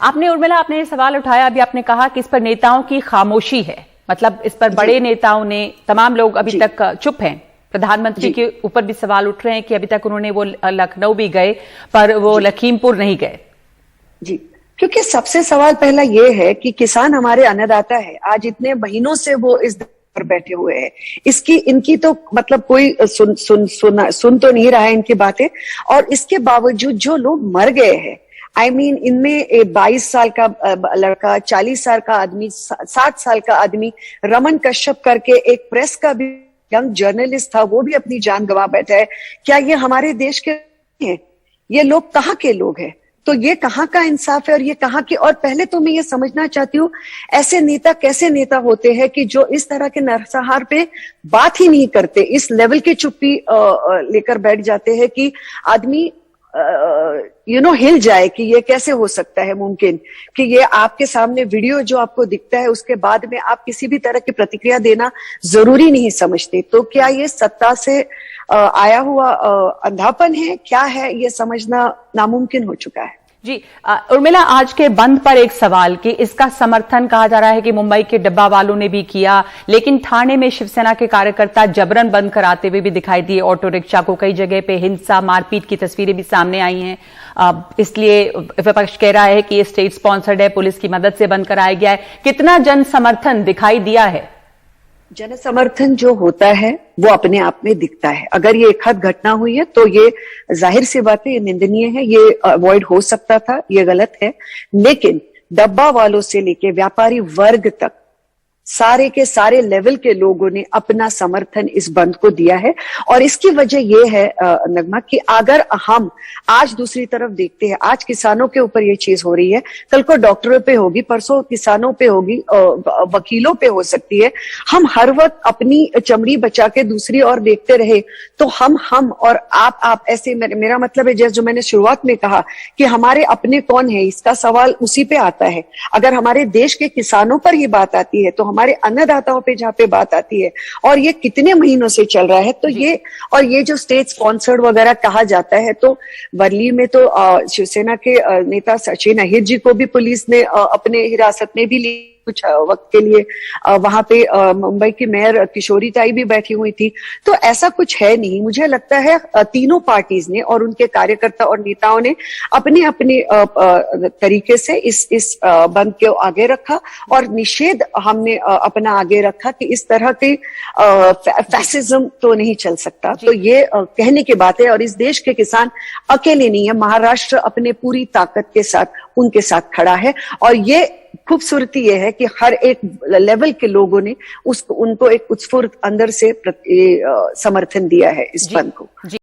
आपने उर्मिला, आपने ये सवाल उठाया, अभी आपने कहा कि इस पर नेताओं की खामोशी है, मतलब इस पर बड़े नेताओं ने, तमाम लोग अभी तक चुप हैं। प्रधानमंत्री के ऊपर भी सवाल उठ रहे हैं कि अभी तक उन्होंने वो लखनऊ भी गए पर वो लखीमपुर नहीं गए। जी, क्योंकि सबसे सवाल पहला ये है कि किसान हमारे अन्नदाता है। आज इतने महीनों से वो इस पर बैठे हुए हैं, इनकी तो मतलब कोई सुन तो नहीं रहा है इनकी बातें। और इसके बावजूद जो लोग मर गए हैं, इनमें 22 साल का लड़का, 40 साल का आदमी, 60 साल का आदमी, रमन कश्यप करके एक प्रेस का भी यंग जर्नलिस्ट था, वो भी अपनी जान गंवा बैठा है। क्या ये हमारे देश के हैं? ये लोग कहाँ के लोग हैं? तो ये कहाँ का इंसाफ है और ये कहाँ की? और पहले तो मैं ये समझना चाहती हूँ, ऐसे नेता कैसे नेता होते हैं कि जो इस तरह के नरसंहार पे बात ही नहीं करते, इस लेवल की चुप्पी लेकर बैठ जाते हैं कि आदमी हिल जाए कि ये कैसे हो सकता है मुमकिन कि ये आपके सामने वीडियो जो आपको दिखता है उसके बाद में आप किसी भी तरह की प्रतिक्रिया देना जरूरी नहीं समझते। तो क्या ये सत्ता से आया हुआ अंधापन है, क्या है, ये समझना नामुमकिन हो चुका है। जी उर्मिला, आज के बंद पर एक सवाल कि इसका समर्थन कहा जा रहा है कि मुंबई के डब्बा वालों ने भी किया, लेकिन ठाणे में शिवसेना के कार्यकर्ता जबरन बंद कराते हुए भी दिखाई दिए ऑटो रिक्शा को। कई जगह पे हिंसा, मारपीट की तस्वीरें भी सामने आई हैं। इसलिए विपक्ष कह रहा है कि ये स्टेट स्पॉन्सर्ड है, पुलिस की मदद से बंद कराया गया है। कितना जन समर्थन दिखाई दिया है? जन समर्थन जो होता है वो अपने आप में दिखता है। अगर ये एक हद घटना हुई है तो ये जाहिर सी बात है, ये निंदनीय है, ये अवॉइड हो सकता था, ये गलत है। लेकिन डब्बा वालों से लेके व्यापारी वर्ग तक सारे के सारे लेवल के लोगों ने अपना समर्थन इस बंद को दिया है। और इसकी वजह यह है नगमा कि अगर हम आज दूसरी तरफ देखते हैं, आज किसानों के ऊपर ये चीज हो रही है, कल को डॉक्टरों पे होगी, परसों किसानों पे होगी, वकीलों पे हो सकती है। हम हर वक्त अपनी चमड़ी बचा के दूसरी ओर देखते रहे तो हम और आप ऐसे, मेरा मतलब है जैसे जो मैंने शुरुआत में कहा कि हमारे अपने कौन है, इसका सवाल उसी पे आता है। अगर हमारे देश के किसानों पर ये बात आती है तो हमारे अन्नदाताओं पे जहां पे बात आती है, और ये कितने महीनों से चल रहा है, तो ये जो स्टेट स्पॉन्सर्ड वगैरह कहा जाता है, तो वर्ली में तो शिवसेना के नेता सचिन अहिर जी को भी पुलिस ने अपने हिरासत में भी ली कुछ वक्त के लिए। वहां पे मुंबई की मेयर किशोरी ताई भी बैठी हुई थी। तो ऐसा कुछ है नहीं। मुझे लगता है तीनों पार्टीज ने और उनके कार्यकर्ता और नेताओं ने अपने अपने तरीके से इस बंद को आगे रखा, और निषेध हमने अपना आगे रखा कि इस तरह के फैसिज्म तो नहीं चल सकता। तो ये कहने की बात है, और इस देश के किसान अकेले नहीं है। महाराष्ट्र अपने पूरी ताकत के साथ उनके साथ खड़ा है, और ये खूबसूरती ये है कि हर एक लेवल के लोगों ने उनको एक उत्स्फूर्त अंदर से समर्थन दिया है इस बंद को।